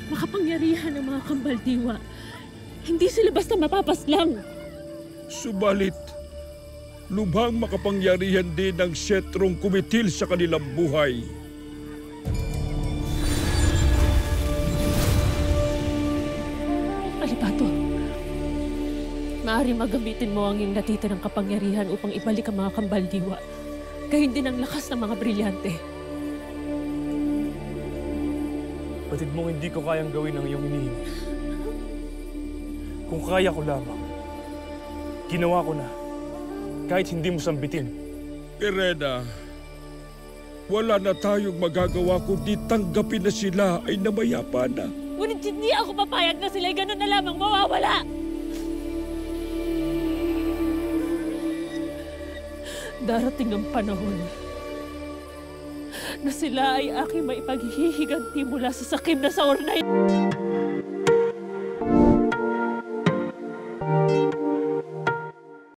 makapangyarihan ng mga kambaldiwa. Hindi sila basta mapapaslang. Subalit, lubhang makapangyarihan din ang setrong kumitil sa kanilang buhay. Alipato, maaari magamitin mo ang iyong natitirang kapangyarihan upang ibalik ang mga kambaldiwa. Gayon din ang lakas ng mga brilyante. Batid mong hindi ko kayang gawin ang iyong inihiling. Kung kaya ko lamang, ginawa ko na, kahit hindi mo sambitin. Irena, wala na tayong magagawa kundi tanggapin na sila ay namayapa na. Ngunit hindi ako papayag na sila'y ganun na lamang mawawala. Darating ang panahon na sila ay aking maipaghihiganti mula sa sakim na sa ornay.